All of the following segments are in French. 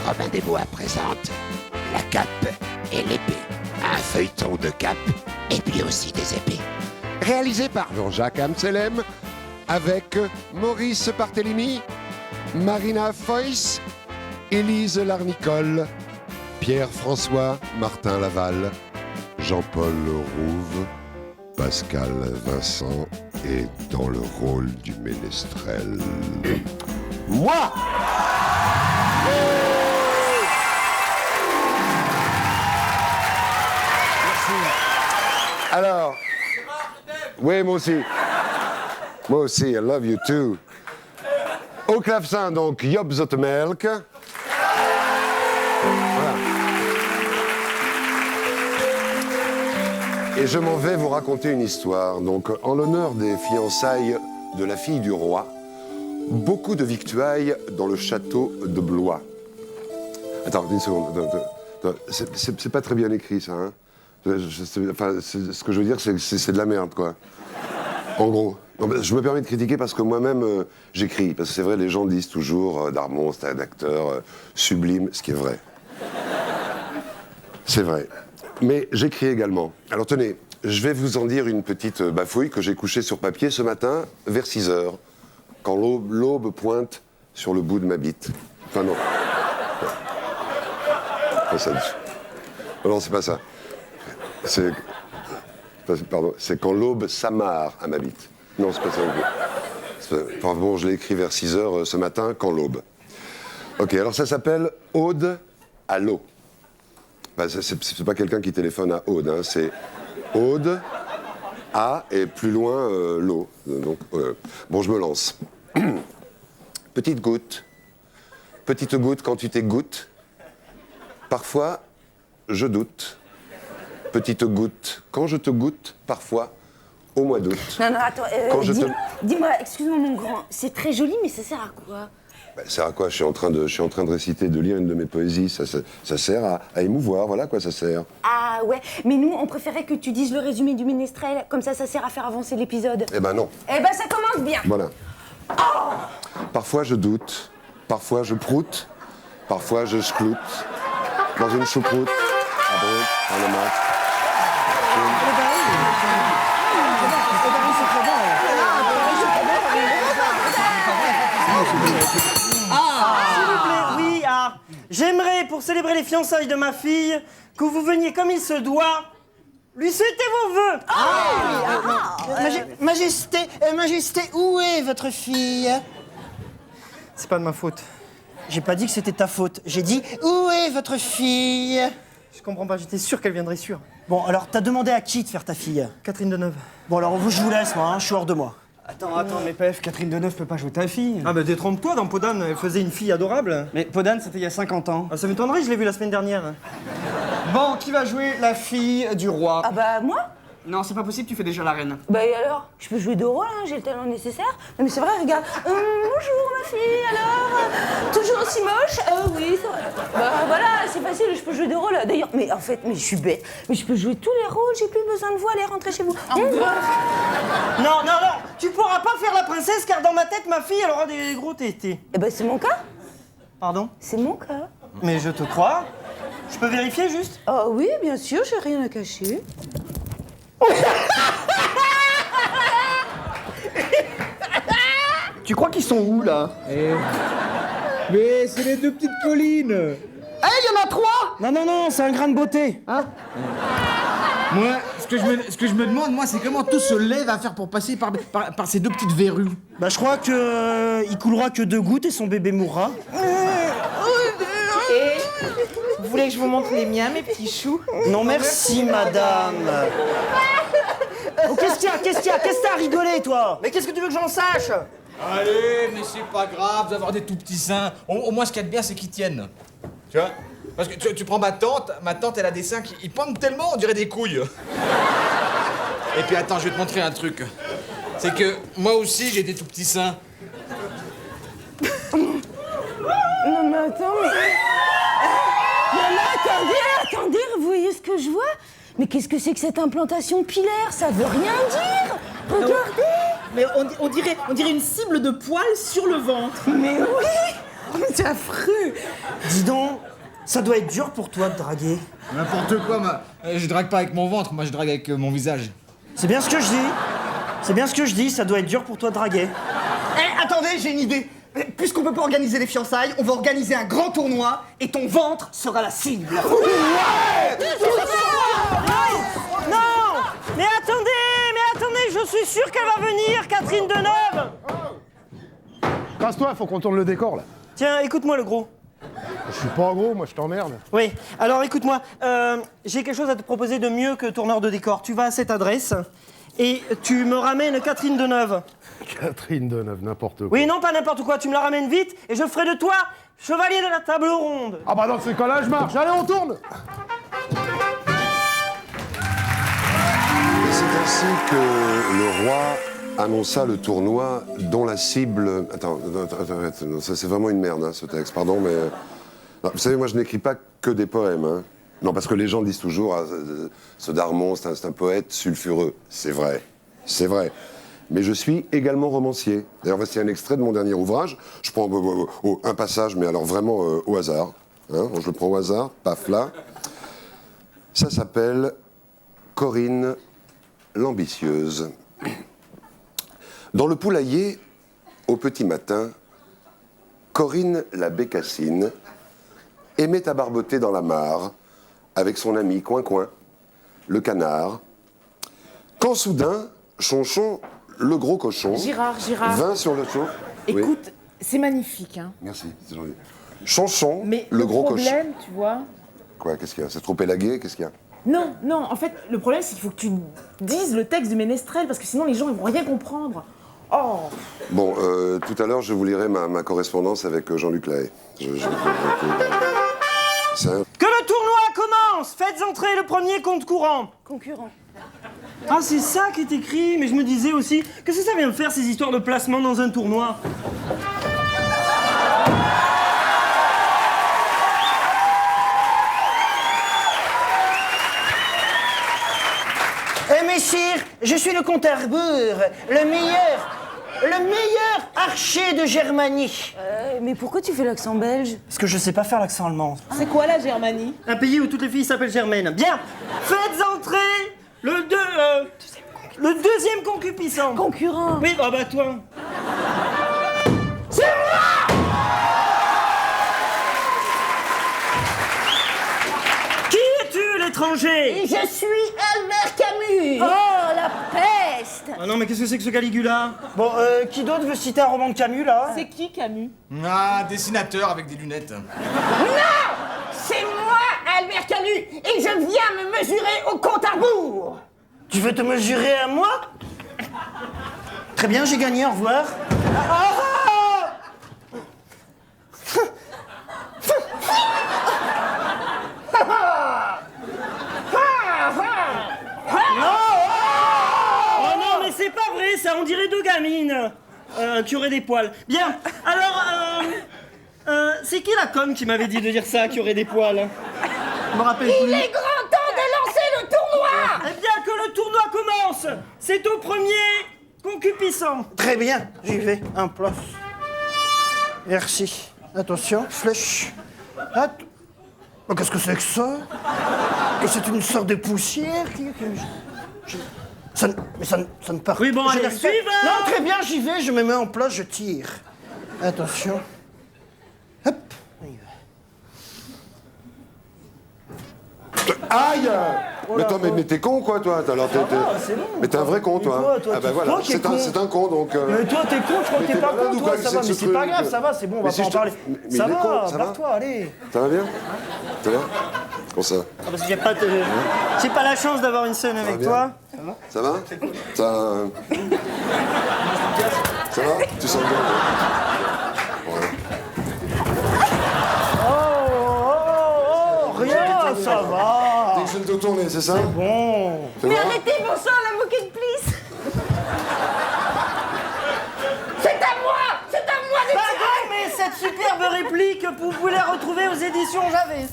Robin des Bois présente La Cape et l'épée. Un feuilleton de capes et puis aussi des épées. Réalisé par Jean-Jacques Amselem avec Maurice Barthélémy, Marina Foïs, Élise Larnicole, Pierre-François Martin Laval, Jean-Paul Rouve, Pascal Vincent et dans le rôle du ménestrel, moi. Alors, oui, moi aussi. Moi aussi, I love you too. Au clavecin, donc, Job Zotemelk. Voilà. Et je m'en vais vous raconter une histoire. Donc, en l'honneur des fiançailles de la fille du roi, beaucoup de victuailles dans le château de Blois. Attends, une seconde. C'est pas très bien écrit, ça, hein? Ce que je veux dire, c'est de la merde, quoi. En gros. Non, je me permets de critiquer parce que moi-même, j'écris. Parce que c'est vrai, les gens disent toujours Darmon, c'est un acteur sublime, ce qui est vrai. C'est vrai. Mais j'écris également. Alors tenez, je vais vous en dire une petite bafouille que j'ai couchée sur papier ce matin, vers 6 heures, quand l'aube pointe sur le bout de ma bite. Enfin, non. Non, c'est pas ça. Pardon, c'est quand l'aube s'amarre à ma bite. Non, c'est pas ça non plus. Enfin, bon, je l'ai écrit vers 6 heures ce matin, quand l'aube. Ok, alors ça s'appelle Ode à l'eau. Enfin, c'est pas quelqu'un qui téléphone à Aude, hein, c'est Ode à et plus loin l'eau. Donc, bon, je me lance. Petite goutte quand tu t'égouttes. Parfois, je doute. Petite goutte, quand je te goûte, parfois, au mois d'août. Non, attends, dis-moi, excuse-moi mon grand, c'est très joli, mais ça sert à quoi? Ça sert à quoi? Je suis en train de réciter, de lire une de mes poésies, ça sert à émouvoir, voilà à quoi ça sert. Ah ouais, mais nous, on préférait que tu dises le résumé du ménestrel, comme ça sert à faire avancer l'épisode. Eh ben non. Eh ben ça commence bien. Voilà. Oh, parfois je doute, parfois je proute, parfois je schloute, dans une choucroute, à Brut, en le mat. Oui, j'aimerais, pour célébrer les fiançailles de ma fille, que vous veniez comme il se doit lui souhaiter vos vœux. Majesté, où est votre fille? C'est pas de ma faute. J'ai pas dit que c'était ta faute. J'ai dit, où est votre fille? Je comprends pas, j'étais sûr qu'elle viendrait sûre. Bon, alors, t'as demandé à qui de faire ta fille? Catherine Deneuve. Bon, alors, je vous laisse, moi, hein, je suis hors de moi. Attends, mais PF, Catherine Deneuve peut pas jouer ta fille. Ah bah détrompe-toi, dans Podane, elle faisait une fille adorable. Mais Podane, c'était il y a 50 ans. Ah, ça m'étonnerait, je l'ai vu la semaine dernière. Bon, qui va jouer la fille du roi? Ah bah moi? Non, c'est pas possible, tu fais déjà la reine. Bah et alors? Je peux jouer deux rôles, hein, j'ai le talent nécessaire. Non mais c'est vrai, regarde. Bonjour ma fille, alors? Toujours aussi moche? Oui, c'est vrai. Bah voilà, c'est facile, je peux jouer deux rôles. D'ailleurs, mais en fait, je suis bête. Mais je peux jouer tous les rôles, j'ai plus besoin de vous, allez rentrer chez vous. Non, tu pourras pas faire la princesse car dans ma tête, ma fille, elle aura des gros tétés. Eh ben c'est mon cas. Pardon? C'est mon cas. Mais je te crois. Je peux vérifier juste? Ah oui, bien sûr, j'ai rien à cacher. Tu crois qu'ils sont où, là? Mais c'est les deux petites collines. Eh, il y en a 3! Non, c'est un grain de beauté. Hein? Moi, ce que je me demande, moi, c'est comment tout se lève à faire pour passer par ces deux petites verrues. Bah, je crois que il coulera que 2 gouttes et son bébé mourra. Vous voulez que je vous montre les miens, mes petits choux? Non, merci, madame. Oh, qu'est-ce qu'il y a? Qu'est-ce que t'as rigolé, toi? Mais qu'est-ce que tu veux que j'en sache? Allez, mais c'est pas grave d'avoir des tout petits seins. Au moins, ce qu'il y a de bien, c'est qu'ils tiennent. Tu vois? Parce que tu prends ma tante, elle a des seins qui pendent tellement, on dirait des couilles. Et puis attends, je vais te montrer un truc. C'est que moi aussi, j'ai des tout petits seins. Non mais attends, mais... Non mais attendez, vous voyez ce que je vois? Mais qu'est-ce que c'est que cette implantation pilaire? Ça veut rien dire! Regardez! Mais on dirait une cible de poils sur le ventre. Mais oui! C'est affreux. Dis donc, ça doit être dur pour toi de draguer. N'importe quoi, je drague pas avec mon ventre, moi je drague avec mon visage. C'est bien ce que je dis. C'est bien ce que je dis, ça doit être dur pour toi de draguer. Eh, attendez, j'ai une idée. Puisqu'on peut pas organiser les fiançailles, on va organiser un grand tournoi et ton ventre sera la cible. Non! Mais attendez, je suis sûr qu'elle va venir, Catherine Deneuve. Casse-toi, faut qu'on tourne le décor là. Tiens, écoute-moi le gros. Je suis pas gros, moi je t'emmerde. Oui, alors écoute-moi, j'ai quelque chose à te proposer de mieux que tourneur de décor. Tu vas à cette adresse et tu me ramènes Catherine Deneuve. Catherine Deneuve, n'importe quoi. Oui, non, pas n'importe quoi, tu me la ramènes vite et je ferai de toi chevalier de la table ronde. Ah bah dans ces cas-là, je marche. Allez, on tourne. Et c'est ainsi que le roi annonça le tournoi dont la cible... Attends, ça c'est vraiment une merde, hein, ce texte, pardon, mais... Non, vous savez, moi je n'écris pas que des poèmes, hein. Non, parce que les gens disent toujours, ah, ce Darmon, c'est un poète sulfureux. C'est vrai, c'est vrai. Mais je suis également romancier. D'ailleurs, voici un extrait de mon dernier ouvrage. Je prends un passage, mais alors vraiment au hasard. Hein, je le prends au hasard, paf là. Ça s'appelle Corinne l'ambitieuse. Dans le poulailler, au petit matin, Corinne la bécassine aimait à barboter dans la mare avec son ami Coin-Coin, le canard, quand soudain, Chonchon, le gros cochon, Girard. vint sur le chaud. Oui. Écoute, c'est magnifique, hein. Merci, c'est gentil. Chonchon, Mais le gros cochon. problème, tu vois... Quoi, qu'est-ce qu'il y a? C'est trop élagué, qu'est-ce qu'il y a? Non, en fait, le problème, c'est qu'il faut que tu dises le texte du ménestrel, parce que sinon, les gens, ils vont rien comprendre. Oh. Bon, tout à l'heure, je vous lirai ma correspondance avec Jean-Luc Lahaye. C'est un... Que le tournoi commence! Faites entrer le premier compte courant. Concurrent. Ah, c'est ça qui est écrit, mais je me disais aussi, qu'est-ce que ça vient faire ces histoires de placement dans un tournoi? Messire, je suis le comte Arbour, le meilleur archer de Germanie. Mais pourquoi tu fais l'accent belge? Parce que je sais pas faire l'accent allemand. C'est quoi la Germanie? Un pays où toutes les filles s'appellent Germaine. Bien, faites entrer le deuxième concupissant. Concurrent. Oui, bah toi. Qui es-tu, l'étranger? Je suis Albert Camus. Oh, la peste. Ah non, mais qu'est-ce que c'est que ce Caligula? Bon, qui d'autre veut citer un roman de Camus, là? C'est qui, Camus? Ah, dessinateur avec des lunettes. Non, c'est moi, Albert Camus, et je viens me mesurer au compte à rebours. Tu veux te mesurer à moi? Très bien, j'ai gagné, au revoir. Oh non, mais c'est pas vrai, ça, on dirait deux gamines qui auraient des poils. Bien, alors, c'est qui la conne qui m'avait dit de dire ça, qui aurait des poils? Je me rappelle plus. Il est grand temps de lancer le tournoi. Eh bien, que le tournoi commence! C'est au premier concupissant. Très bien, j'y vais. En place. Merci. Attention, flèche. Oh, qu'est-ce que c'est que ça? Que c'est une sorte de poussière ça ne part. Oui, bon, allez, suivant. Non, très bien, j'y vais, je me mets en place, je tire. Attention. Hop. Aïe! Mais attends, mais t'es con quoi, toi? Alors, c'est bon. mais t'es un vrai con, toi. Toi, Ah bah voilà, toi qui es con. c'est un con, donc... Mais toi, t'es con, je crois que t'es pas con, toi, ça va, mais c'est pas grave, ça va, c'est bon, on va pas en parler. Mais Ça il est va, con, ça va? barre-toi, allez. Ça va bien? Ça va? Comment ça? Ah, parce que j'ai pas la chance d'avoir une scène avec bien. toi. Ça va? Ça va? Tu sens bien? Voilà. Rien, ça va. Dès que je viens de te tourner, c'est ça? Bon. Mais Arrêtez, bon sang, la moquette, please. C'est à moi de Pas grave, mais cette superbe réplique, vous pouvez la retrouver aux éditions Javet.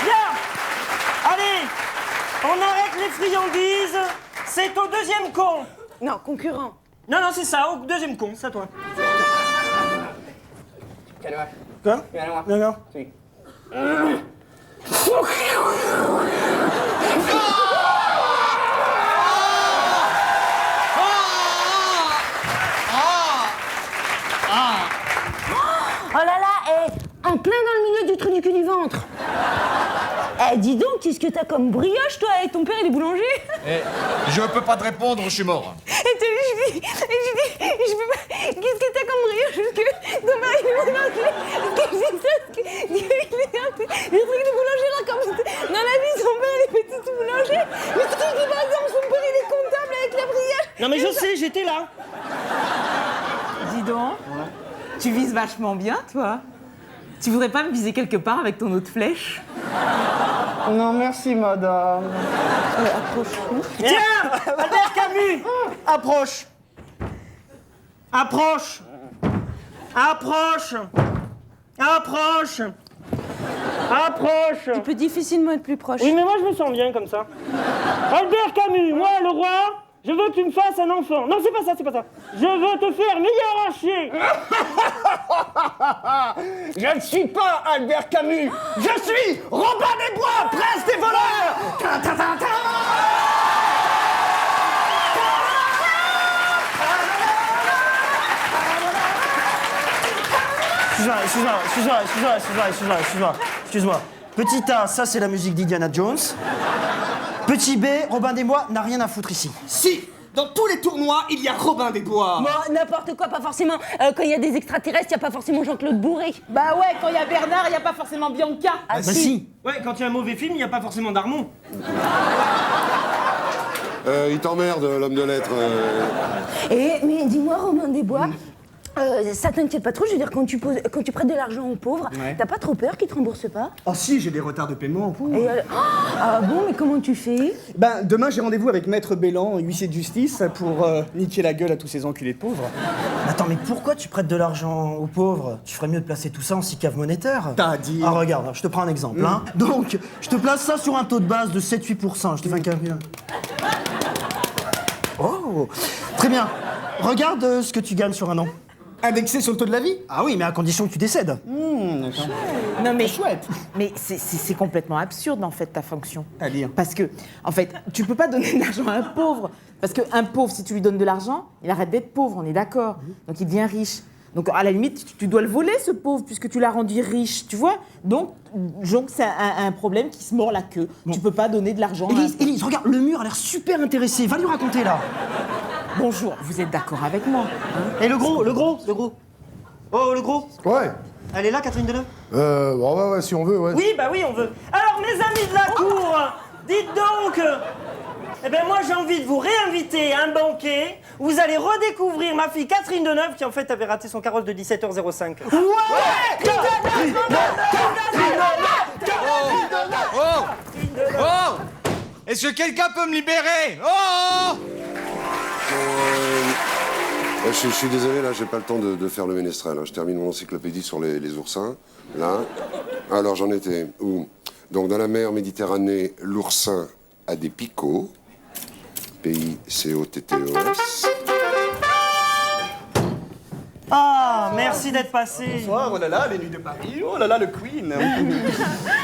Bien. Allez, on arrête les friandises. C'est au deuxième con. Non, concurrent. Non, non, c'est ça, au deuxième con, c'est à toi. Quoi? Non, non. Oh là là, en plein dans le milieu du trou du cul du ventre. Dis donc, qu'est-ce que t'as comme brioche, toi, et ton père, il est boulanger? Je peux pas te répondre, je suis mort. Je dis, je peux pas. Qu'est-ce que t'as comme brioche? Parce que ton père, il est boulanger. Les trucs de boulanger, là, comme dans la vie, son père, il est petit boulanger. Mais ce que je dis, par exemple, son père, il est comptable avec la brioche. Non, mais je sais, j'étais là. Dis donc, tu vises vachement bien, toi. Tu voudrais pas me viser quelque part avec ton autre flèche? Non, merci, madame. Tiens, Albert Camus, approche. Approche. Approche. Approche. Approche. Tu peux difficilement être plus proche. Oui, mais moi, je me sens bien comme ça. Albert Camus, moi, le roi, je veux que tu me fasses un enfant. Non, c'est pas ça, c'est pas ça. Je veux te faire meilleur à chier. Je ne suis pas Albert Camus. Je suis Robin des Bois, prince des voleurs. Ta, ta, ta, ta. Excuse-moi. Petit A, ça c'est la musique d'Indiana Jones. Petit B, Robin des Bois n'a rien à foutre ici. Si, dans tous les tournois, il y a Robin des Bois. Bon, n'importe quoi, pas forcément. Quand il y a des extraterrestres, il n'y a pas forcément Jean-Claude Bourré. Bah ouais, quand il y a Bernard, il y a pas forcément Bianca. Ah Bah si. Ouais, quand il y a un mauvais film, il n'y a pas forcément Darmon. Il t'emmerde, l'homme de lettres. Mais dis-moi, Romain Desbois, ça t'inquiète pas trop, je veux dire, quand tu prêtes de l'argent aux pauvres, t'as pas trop peur qu'ils te remboursent pas? Oh si, j'ai des retards de paiement. Ah bon, mais comment tu fais? Ben, demain, j'ai rendez-vous avec Maître Bélan, huissier de justice, pour niquer la gueule à tous ces enculés de pauvres. Attends, mais pourquoi tu prêtes de l'argent aux pauvres? Tu ferais mieux de placer tout ça en SICAV monétaire. T'as dit. Ah, regarde, je te prends un exemple. Hein. Donc, je te place ça sur un taux de base de 7-8%. Je te fais un calcul. Oh, très bien. Regarde ce que tu gagnes sur un an. Indexé sur le taux de la vie? Ah oui, mais à condition que tu décèdes. Non mais chouette. Mais c'est complètement absurde en fait ta fonction. C'est-à-dire? Parce que en fait, tu peux pas donner de l'argent à un pauvre parce qu'un pauvre si tu lui donnes de l'argent, il arrête d'être pauvre, on est d'accord. Donc il devient riche. Donc à la limite, tu dois le voler ce pauvre puisque tu l'as rendu riche, tu vois? Donc c'est un problème qui se mord la queue. Bon. Tu peux pas donner de l'argent. Élise, regarde, le mur a l'air super intéressé. Va lui raconter là. Bonjour, vous êtes d'accord avec moi hein? Et le gros. Oh, le gros. Ouais. Elle est là, Catherine Deneuve? Bon, ouais, si on veut, ouais. Oui, bah oui, on veut. Alors, mes amis de la cour, dites donc, eh ben moi j'ai envie de vous réinviter à un banquet où vous allez redécouvrir ma fille Catherine Deneuve qui en fait avait raté son carrosse de 17h05. Ouais. Oh! Est-ce que quelqu'un peut me libérer? Oh! Je suis désolé, là, j'ai pas le temps de faire le ménestrel. Hein. Je termine mon encyclopédie sur les oursins. Là. Alors, j'en étais où? Donc, dans la mer Méditerranée, l'oursin a des picots. P-I-C-O-T-T-O-S. Ah, merci d'être passé. Bonsoir, oh là là, les nuits de Paris, oh là là, le Queen.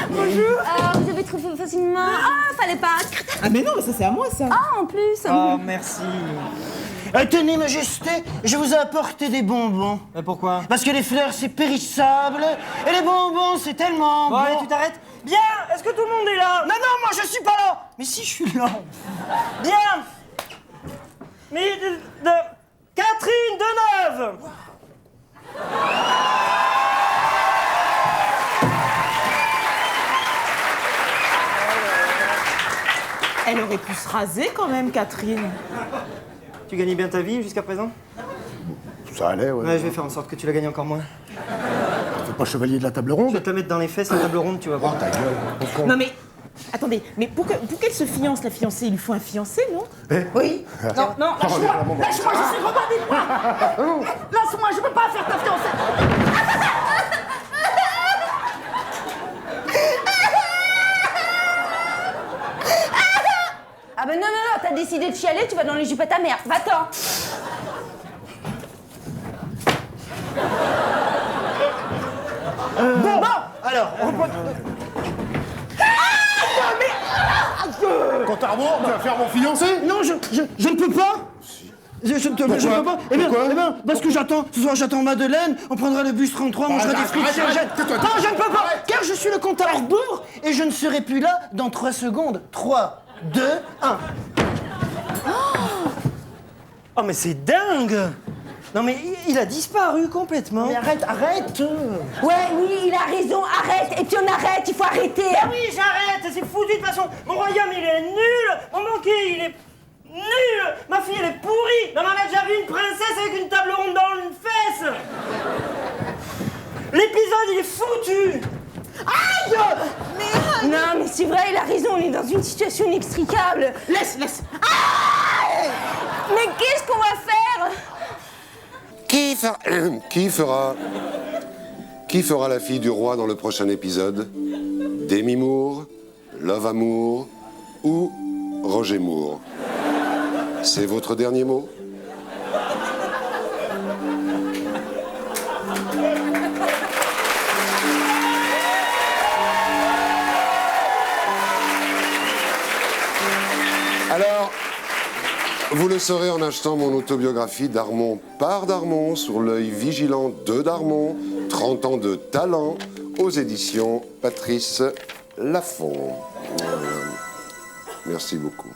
Bonjour. Vous avez trouvé facilement. Ah, fallait pas. Ah mais non, mais ça c'est à moi ça. Ah, en plus. Oh, merci. Tenez, Majesté, je vous ai apporté des bonbons. Pourquoi? Parce que les fleurs, c'est périssable, et les bonbons, c'est tellement bon. Allez, tu t'arrêtes? Bien. Est-ce que tout le monde est là? Non, non, moi, je suis pas là. Mais si, je suis là. Bien. Mais Catherine Deneuve. Elle aurait pu se raser quand même, Catherine. Tu gagnais bien ta vie jusqu'à présent? Ça allait, ouais. Ouais, je vais faire en sorte que tu la gagnes encore moins. Fais pas chevalier de la table Je ronde. vais te la mettre dans les fesses, la table ronde, tu vas voir. Oh, ta gueule. Au con. Non mais, attendez, mais pour qu'elle se fiance, la fiancée, il lui faut un fiancé, non? Oui. Non, non, lâche-moi, lâche-moi, je suis Robin des Bois. Lâche-moi, je peux pas faire ta fiancée. Ah ben non, t'as décidé de chialer, tu vas dans les jupes à ta mère. Va-t'en. Bon, alors, on reprend... Compte à rebours, tu vas faire mon fiancé? Non, je ne peux pas. Je ne peux pas. Eh bien, parce que ce soir j'attends Madeleine, on prendra le bus 33, on mangera des frites Sergette. Non, je ne peux pas, car je suis le compte à rebours et je ne serai plus là dans 3 secondes. 3, 2, 1. Oh, mais c'est dingue! Non, mais il a disparu complètement. Mais arrête. Ouais, oui, il a raison, arrête. Et puis on arrête, il faut arrêter. Ah oui, j'arrête, c'est foutu de toute façon. Mon royaume, il est nul. Mon banquier, il est nul. Ma fille, elle est pourrie. Non, mais on a déjà vu une princesse avec une table ronde dans une fesse. L'épisode, il est foutu. Aïe! Non, mais c'est vrai, il a raison, on est dans une situation inextricable. Laisse. Aïe! Mais qu'est-ce qu'on va faire? Qui fera la fille du roi dans le prochain épisode? Demi Moore, Love Amour ou Roger Moore? C'est votre dernier mot? Alors, vous le saurez en achetant mon autobiographie Darmon par Darmon sur l'œil vigilant de Darmon, 30 ans de talent, aux éditions Patrice Laffont. Merci beaucoup.